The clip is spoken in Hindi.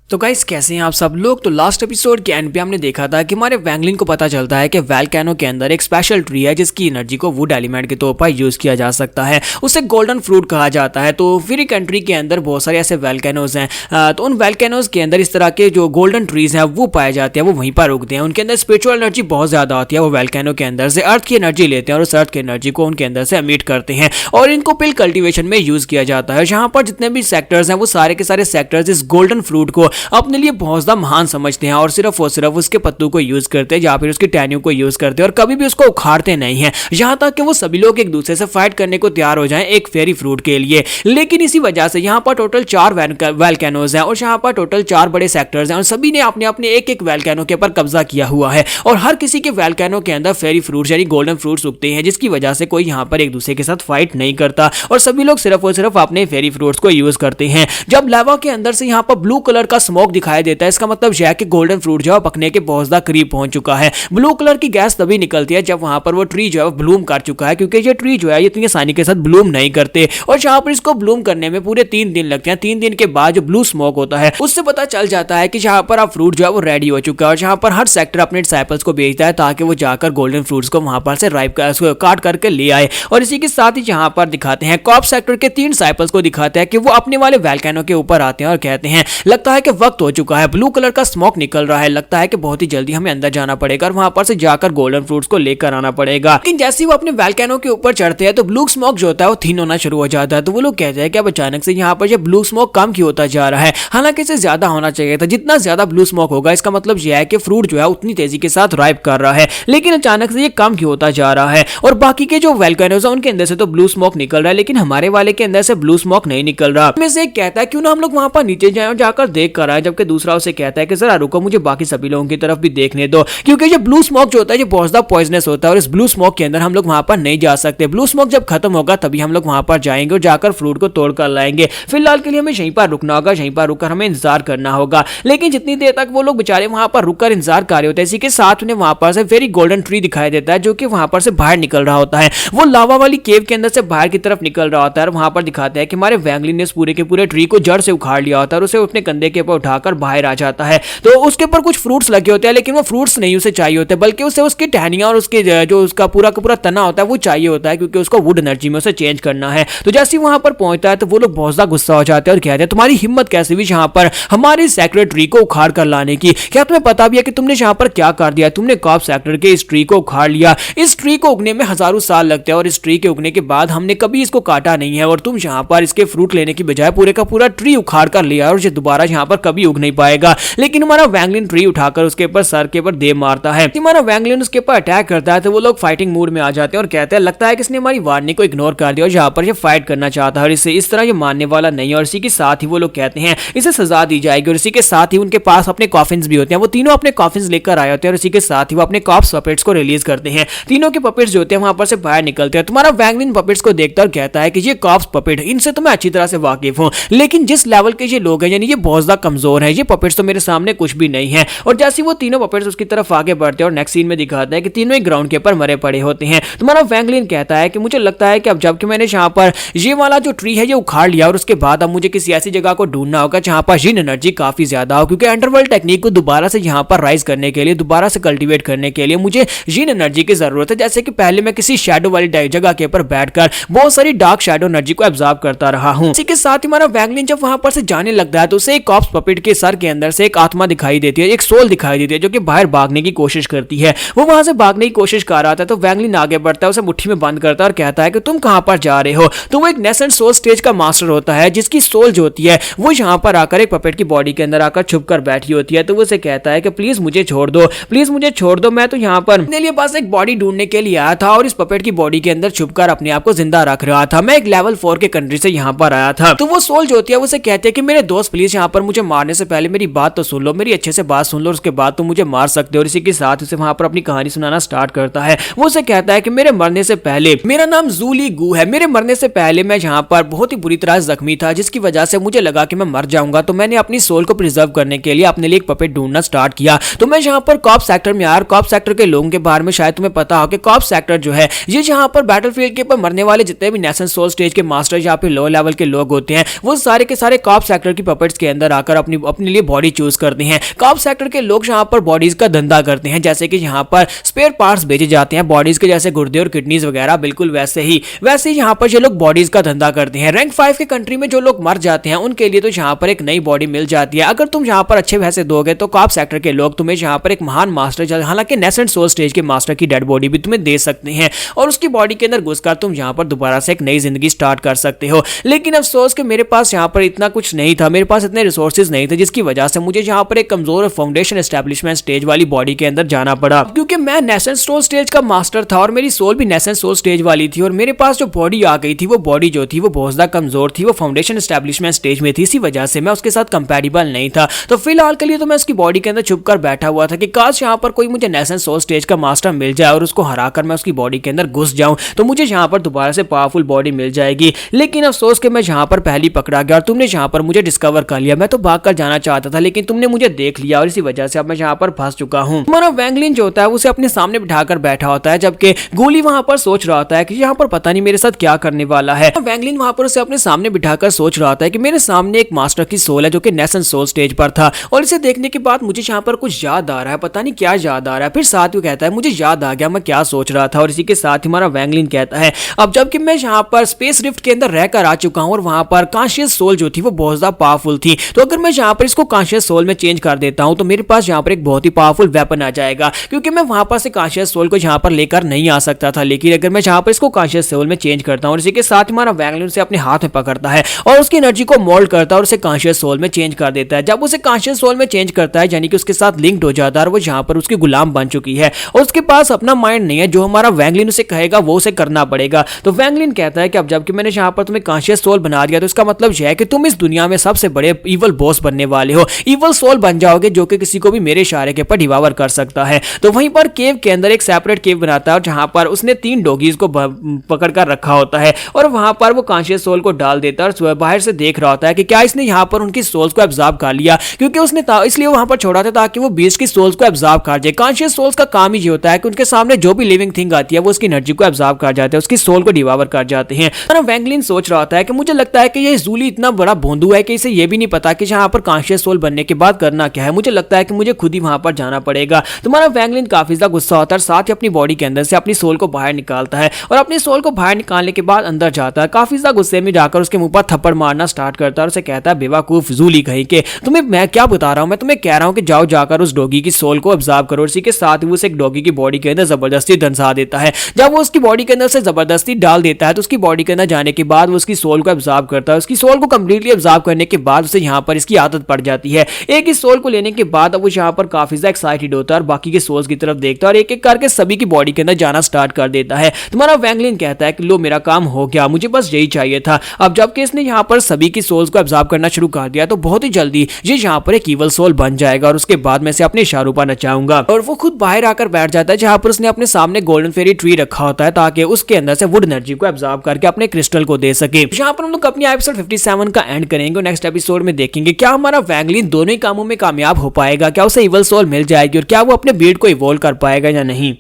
तो गाइस कैसे हैं आप सब लोग। तो लास्ट एपिसोड के एंड पे हमने देखा था कि हमारे वैंगलिन को पता चलता है कि वोल्केनो के अंदर एक स्पेशल ट्री है जिसकी एनर्जी को वुड एलिमेंट के तौर पर यूज किया जा सकता है। उसे गोल्डन फ्रूट कहा जाता है। तो फिर कंट्री के अंदर बहुत सारे ऐसे वोल्केनोज हैं। तो उन वोल्केनोज के अंदर इस तरह के जो गोल्डन ट्रीज हैं वो पाए जाते हैं, वो वहीं पर उगते हैं। उनके अंदर स्पिरिचुअल एनर्जी बहुत ज्यादा होती है। वो वोल्केनो के अंदर से अर्थ की एनर्जी लेते हैं और उस अर्थ की एनर्जी को उनके अंदर से एमिट करते हैं और इनको पिल कल्टिवेशन में यूज किया जाता है। जहां पर जितने भी सेक्टर्स हैं वो सारे के सारे सेक्टर्स इस गोल्डन फ्रूट को अपने लिए बहुत ज्यादा महान समझते हैं और सिर्फ उसके पत्तों को यूज करते हैं या फिर उसकी टहनियों को यूज करते हैं और कभी भी उसको उखाड़ते नहीं हैं, यहां तक कि वो सभी लोग एक दूसरे से फाइट करने को तैयार हो जाएं एक फेरी फ्रूट के लिए। लेकिन इसी वजह से यहां पर टोटल 4 वोल्केनोज हैं और यहां पर टोटल 4 बड़े सेक्टर्स हैं और सभी ने अपने अपने एक वोल्केनो के ऊपर कब्जा किया हुआ है और हर किसी के वोल्केनो के अंदर फेरी फ्रूट्स यानी गोल्डन फ्रूट्स उगते हैं, जिसकी वजह से कोई यहां पर एक दूसरे के साथ फाइट नहीं करता और सभी लोग सिर्फ और सिर्फ अपने फेरी फ्रूट्स को यूज करते हैं। जब लावा के अंदर से यहां पर ब्लू कलर का स्मोक दिखाई देता है, इसका मतलब यह है कि गोल्डन फ्रूट जो है पकने के बहुत ज्यादा करीब पहुंच चुका है। ब्लू कलर की गैस तभी निकलती है जब वहां पर वो ट्री जो है ब्लूम कर चुका है, क्योंकि ये ट्री जो है ये इतनी आसानी के साथ ब्लूम नहीं करते और जहां पर इसको ब्लूम करने में पूरे 3 दिन लगते हैं। 3 दिन के बाद जो ब्लू स्मोक होता है उससे पता चल जाता है कि जहां पर अब फ्रूट जो है वो रेडी हो चुका है और जहां पर हर सेक्टर अपने डिसाइपल्स को भेजता है ताकि वो जाकर गोल्डन फ्रूट्स को वहां पर से राइप काट करके ले आए। और इसी के साथ ही जहां पर दिखाते हैं कॉप सेक्टर के 3 डिसाइपल्स को दिखाते हैं कि वो अपने वाले वोल्केनो के ऊपर आते हैं और कहते हैं लगता है कि वक्त हो चुका है, ब्लू कलर का स्मोक निकल रहा है, लगता है कि बहुत ही जल्दी हमें अंदर जाना पड़ेगा और वहां पर से जाकर गोल्डन फ्रूट्स को लेकर आना पड़ेगा। लेकिन जैसे ही वो अपने वोल्केनो के ऊपर चढ़ते हैं तो ब्लू स्मोक जो होता है वो थिन होना शुरू हो जाता है। तो वो लोग कहते हैं कि अब अचानक से यहाँ पर ये ब्लू स्मोक कम क्यों होता जा रहा है, हालांकि इसे ज्यादा होना चाहिए था। जितना ज्यादा ब्लू स्मोक होगा इसका मतलब यह है कि फ्रूट जो है उतनी तेजी के साथ राइप कर रहा है, लेकिन अचानक से ये कम क्यों होता जा रहा है। और बाकी के जो वोल्केनोज है उनके अंदर से तो ब्लू स्मोक निकल रहा है, लेकिन हमारे वाले के अंदर से ब्लू स्मोक नहीं निकल रहा। में से एक कहता है क्यों ना हम लोग वहां पर नीचे जाएं और जाकर देख कर आए, जबकि दूसरा उसे कहता है कि जरा रुको, मुझे बाकी सभी लोगों की तरफ भी देखने दो, क्योंकि ये ब्लू स्मोक जो होता है ये बहुत ज्यादा पॉइजनस होता है और इस ब्लू स्मोक के अंदर हम लोग वहां पर नहीं जा सकते। ब्लू स्मोक जब खत्म होगा तभी हम लोग वहां पर जाएंगे और जाकर फ्रूट को तोड़ कर लाएंगे। फिलहाल के लिए हमें यहीं पर रुकना होगा, यहीं पर रुककर हमें इंतजार करना होगा। लेकिन जितनी देर तक वो लोग बेचारे वहां पर रुककर इंतजार कर रहे होते हैं, इसी के साथ उन्हें वहां पर से वेरी गोल्डन ट्री दिखाई देता है जो कि वहां पर से बाहर निकल रहा होता है। वो लावा वाली केव के अंदर से बाहर की तरफ निकल रहा होता है और वहां पर दिखाते हैं कि हमारे वैंगलिन ने इस पूरे के पूरे ट्री को जड़ से उखाड़ लिया होता है और उसे अपने कंधे के ऊपर उठाकर बाहर आ जाता है। तो उसके ऊपर कुछ फ्रूट्स लगे होते हैं, लेकिन वो फ्रूट्स नहीं उसे चाहिए होते, बल्कि उसे उसकी टहनियां और उसके जो उसका पूरा का पूरा तना होता है वो चाहिए होता है, क्योंकि उसको वुड एनर्जी में उसे चेंज करना है। तो जैसे ही वहां पर पहुंचता है तो वो लोग बहुत ज्यादा गुस्सा हो जाते हैं और कहते हैं तुम्हारी हिम्मत कैसे हुई यहाँ पर हमारे सेक्टर ट्री को उखाड़ कर लाने की, क्या तुम्हें पता भी है कि तुमने यहाँ पर क्या कर दिया, तुमने कॉप सेक्टर के इस ट्री को उखाड़ लिया। इस ट्री को उगने में हजारों साल लगते हैं और इस ट्री के उगने के बाद हमने कभी इसको काटा नहीं है और तुम यहाँ पर इसके फ्रूट लेने की बजाय पूरे का पूरा ट्री उखाड़ कर लिया और ये दोबारा यहाँ पर कभी उग नहीं पाएगा। लेकिन हमारा वैंगलिन ट्री उठाकर उसके ऊपर सर के ऊपर दे मारता है। हमारा वैंगलिन उसके ऊपर अटैक करता है तो वो लोग फाइटिंग मूड में आ जाते हैं और कहते हैं लगता है कि इसने हमारी वार्निंग को इग्नोर कर दिया और यहाँ पर ये फाइट करना चाहता है और इसे इस तरह ये मानने वाला नहीं है। और इसी के साथ ही वो लोग कहते हैं इसे सजा दी जाएगी और इसी के साथ ही उनके पास अपने कॉफिन्स भी होते हैं। वो तीनों अपने कॉफिन्स लेकर आए होते हैं और इसी के साथ ही वो अपने कॉप्स पपेट्स को रिलीज करते हैं। तीनों के पपेट्स जो होते हैं वहां पर से बाहर निकलते हैं। तुम्हारा वैंगलिन पपेट्स को देखता और कहता है कि ये कॉप्स पपेट इनसे तो मैं अच्छी तरह से वाकिफ हूं, लेकिन जिस लेवल के ये लोग हैं यानी ये बहुत ज्यादा कमजोर है, ये पपेट्स तो मेरे सामने कुछ भी नहीं है। और जैसे वो तीनों पपेट्स उसकी तरफ आगे बढ़ते हैं और नेक्स्ट सीन में दिखाते हैं कि तीनों ही ग्राउंड के ऊपर मरे पड़े होते हैं। तुम्हारा वैंगलिन कहता है कि मुझे लगता है कि अब जबकि मैंने यहाँ पर ये वाला जो ट्री है ये उखाड़ लिया और उसके बाद अब मुझे किसी ऐसी जगह को ढूंढना होगा जहाँ पर जिन एनर्जी काफी ज्यादा हो, क्योंकि अंडरवर्ल्ड टेक्निक को दोबारा से यहाँ पर राइज करने के लिए, दोबारा से कल्टीवेट करने के लिए मुझे जिन एनर्जी की जरूरत है। जैसे कि पहले मैं किसी शैडो वाली जगह के ऊपर बैठकर बहुत सारी डार्क शैडो एनर्जी को एब्जॉर्ब करता रहा हूँ। इसी के साथ ही हमारा वैंगलिन जब वहां पर से जाने लगता है तो उसे एक कॉप्स पपेट के सर के अंदर से एक आत्मा दिखाई देती है, एक सोल दिखाई देती है जो कि बाहर भागने की कोशिश करती है। वो वहां से भागने की कोशिश कर रहा था तो वैंगलिन आगे बढ़ता है, उसे मुट्ठी में बंद करता है और कहता है कि तुम कहां पर जा रहे हो। तो वो एक नेसेंट सोल स्टेज का मास्टर होता है जिसकी सोल जो होती है वो यहाँ पर आकर एक पपेट की बॉडी के अंदर आकर छुप कर बैठी होती है। तो वो उसे कहता है कि प्लीज मुझे छोड़ दो, प्लीज मुझे छोड़ दो, मैं तो यहाँ पर अपने लिए बस एक बॉडी ढूंढने के लिए आया था और इस पपेट की बॉडी के अंदर छुपकर अपने आप को जिंदा रख रहा था। मैं एक लेवल 4 के कंट्री से यहाँ पर आया था। तो वो सोल जो होती है वो उसे कहती है कि मेरे दोस्त प्लीज यहाँ पर मुझे मारने से पहले मेरी बात तो सुन लो, मेरी अच्छे से बात सुन लो, उसके बाद तुम मुझे मार सकते हो। और इसी के साथ उसे वहां पर अपनी कहानी सुनाना स्टार्ट करता है। वो उसे कहता है कि मेरे मरने से पहले, मेरा नाम जूली गू है, मेरे मरने से पहले मैं यहाँ पर बहुत ही बुरी तरह जख्मी था जिसकी वजह से मुझे लगा कि मैं मर जाऊंगा। तो मैंने अपनी सोल को प्रिजर्व करने के लिए अपने लिए एक पपेट ढूंढना स्टार्ट किया। तो मैं यहाँ पर कॉप सेक्टर में आया। कॉप सेक्टर के लोगों के बारे में शायद तुम्हें पता हो कि कॉप सेक्टर जो है ये यहाँ पर बैटलफील्ड के ऊपर मरने वाले जितने भी नेशनल सोल स्टेज के मास्टर या फिर लो लेवल के लोग होते हैं वो सारे के सारे कॉप सेक्टर की पपेट्स के अंदर आकर कर अपने लिए बॉडी चूज करते हैं। कॉप सेक्टर के लोग यहाँ पर बॉडीज का धंधा करते हैं, जैसे कि यहाँ पर स्पेयर पार्ट्स बेचे जाते हैं बॉडीज के, जैसे गुर्दे और किडनीज वगैरह, बिल्कुल वैसे ही यहाँ पर जो लोग बॉडीज का धंधा करते हैं। रैंक 5 के कंट्री में जो लोग मर जाते हैं उनके लिए तो यहाँ पर एक नई बॉडी मिल जाती है। अगर तुम यहाँ पर अच्छे पैसे दोगे तो कॉप सेक्टर के लोग तुम्हें यहाँ पर एक महान मास्टर, हालांकि नेसेंट सोल स्टेज के मास्टर की डेड बॉडी भी तुम्हें दे सकते हैं और उसकी बॉडी के अंदर घुसकर तुम यहाँ पर दोबारा से एक नई जिंदगी स्टार्ट कर सकते हो। लेकिन अफसोस कि मेरे पास यहाँ पर इतना कुछ नहीं था, मेरे पास इतने रिसोर्सेज नहीं थे, जिसकी वजह से मुझे यहाँ पर एक कमजोर फाउंडेशन एस्टेब्लिशमेंट स्टेज वाली बॉडी के अंदर जाना पड़ा, क्योंकि मैं नेसेंट सोल स्टेज का मास्टर था और मेरी सोल भी नेसेंट सोल स्टेज वाली थी और मेरे पास जो बॉडी आ गई थी वो बॉडी जो थी वो बहुत ज्यादा कमजोर थी, वो फाउंडेशन एस्टेब्लिशमेंट स्टेज में थी। इसी वजह से मैं उसके साथ कंपैटिबल नहीं था। तो फिलहाल के लिए तो मैं उसकी बॉडी के अंदर छुप कर बैठा हुआ था कि काश यहाँ पर कोई मुझे नेसेंट सोल स्टेज का मास्टर मिल जाए और उसको हराकर मैं उसकी बॉडी के अंदर घुस जाऊं तो मुझे यहाँ पर दोबारा से पावरफुल बॉडी मिल जाएगी। लेकिन अफसोस कि मैं यहाँ पर पहली पकड़ा गया और तुमने यहाँ पर मुझे डिस्कवर कर लिया। मैं तो भागकर जाना चाहता था लेकिन तुमने मुझे देख लिया और इसी वजह से अब मैं यहाँ पर फंस चुका हूँ। हमारा वैंगलिन जो होता है उसे अपने सामने बिठाकर बैठा होता है, जबकि गोली वहां पर सोच रहा होता है कि यहाँ पर पता नहीं मेरे साथ क्या करने वाला है। वैंगलिन वहां पर उसे अपने सामने बिठाकर सोच रहा होता है कि मेरे सामने एक मास्टर की सोल है जो कि नेसेंट सोल स्टेज पर था और इसे देखने के बाद मुझे यहाँ पर कुछ याद आ रहा है, पता नहीं क्या याद आ रहा है। फिर साथ ही कहता है मुझे याद आ गया मैं क्या सोच रहा था और इसी के साथ ही हमारा वैंगलिन कहता है अब जबकि मैं यहाँ पर स्पेस रिफ्ट के अंदर रहकर आ चुका हूँ और वहां पर कॉन्शियस सोल जो थी वो बहुत ज्यादा पावरफुल थी, तो अगर मैं यहाँ पर इसको कॉन्शियस सोल में चेंज कर देता हूँ तो मेरे पास यहाँ पर एक बहुत ही पावरफुल वेपन आ जाएगा, क्योंकि मैं वहां पर से कॉन्शियस सोल को यहाँ पर लेकर नहीं आ सकता था। लेकिन अगर मैं यहाँ पर इसको कॉन्शियस सोल में चेंज करता हूँ और इसी के साथ हमारा वैंगलिन से अपने हाथ में पकड़ता है और उसकी एनर्जी को मोल्ड करता है और उसे कॉन्शियस सोल में चेंज कर देता है। जब उसे कॉन्शियस सोल में चेंज करता है यानी कि उसके साथ लिंक्ड हो जाता है और वो यहाँ पर उसकी गुलाम बन चुकी है और उसके पास अपना माइंड नहीं है, जो हमारा वैंगलिन उसे कहेगा वो उसे करना पड़ेगा। तो वैंगलिन कहता है कि अब जबकि मैंने यहाँ पर तुम्हें कॉन्शियस सोल बना दिया तो इसका मतलब यह है कि तुम इस दुनिया में सबसे बड़े इवल बॉस बनने वाले हो, इवल सोल बन जाओगे जो कि किसी को भी मेरे इशारे के पर डिवावर कर सकता है। तो वहीं पर केव के अंदर एक सेपरेट केव बनाता है और जहां पर उसने 3 डॉगीज को पकड़ कर रखा होता है और वहां पर वो कॉन्शियस सोल को डाल देता है और बाहर से देख रहा होता है कि क्या इसने यहाँ पर उनकी सोल्स को एब्जॉर्ब कर लिया, क्योंकि उसने इसलिए वहां पर छोड़ा था ताकि वो बीस्ट की सोल्स को एब्जॉर्ब कर जाए। कॉन्शियस सोल्स का काम ही ये होता है कि उनके सामने जो भी लिविंग थिंग आती है वो उसकी एनर्जी को एब्जॉर्ब कर जाते हैं, उसकी सोल को डिवावर कर जाते हैं। और वैंगलिन सोच रहा होता है कि मुझे लगता है कि ये जूली इतना बड़ा भोंदू है कि इसे ये भी नहीं पता कि यहाँ पर कॉन्शियस सोल बनने के बाद करना क्या है। मुझे लगता है कि मुझे खुद ही वहां पर जाना पड़ेगा। तुम्हारा वैंगलिन काफी ज्यादा गुस्सा होता है, साथ ही अपनी बॉडी के अंदर से अपनी सोल को बाहर निकालता है और अपनी सोल को बाहर निकालने के बाद अंदर जाता है। काफी ज्यादा गुस्से में जाकर उसके मुंह पर थप्पड़ मारना स्टार्ट करता है और उसे कहता है बेवकूफ जूली कहीं के, तुम्हें मैं क्या बता रहा हूँ, मैं तुम्हें कह रहा हूँ कि जाओ जाकर उस डॉगी की सोल को ऑब्जर्व करो। इसी के साथ ही वो उसे एक डॉगी की बॉडी के अंदर जबरदस्ती धंसा देता है। जब वो उसकी बॉडी के अंदर से जबरदस्ती डाल देता है तो उसकी बॉडी के अंदर जाने के बाद वो उसकी सोल को ऑब्जर्व करता है। उसकी सोल को कंप्लीटली ऑब्जर्व करने के बाद उसे यहाँ पर इसकी आदत पड़ जाती है। एक इस सोल को लेने के बाद अब वो यहाँ पर काफी ज्यादा एक्साइटेड होता है और बाकी के सोल्स की तरफ देखता है और एक एक करके सभी की बॉडी के अंदर जाना स्टार्ट कर देता है। तुम्हारा वैंगलिन कहता है कि लो मेरा काम हो गया, मुझे बस यही चाहिए था। अब जबकि इसने यहाँ पर सभी की सोल्स को ऑब्जर्व करना शुरू कर दिया तो बहुत ही जल्दी ये यहाँ पर एक ईवल सोल बन जाएगा और उसके बाद मैं इसे अपने इशारों पर नचाऊंगा। और वो खुद बाहर आकर बैठ जाता है जहाँ पर उसने अपने सामने गोल्डन फेरी ट्री रखा होता है ताकि उसके अंदर से वुड एनर्जी को ऑब्जर्व करके अपने क्रिस्टल को दे सके। यहाँ पर हम लोग अपनी एपिसोड 57 का एंड करेंगे और नेक्स्ट एपिसोड में देखेंगे क्या हमारा वैंगलिन दोनों ही कामों में कामयाब हो पाएगा, क्या उसे इवल सोल मिल जाएगी और क्या वो अपने बीड को इवॉल्व कर पाएगा या नहीं।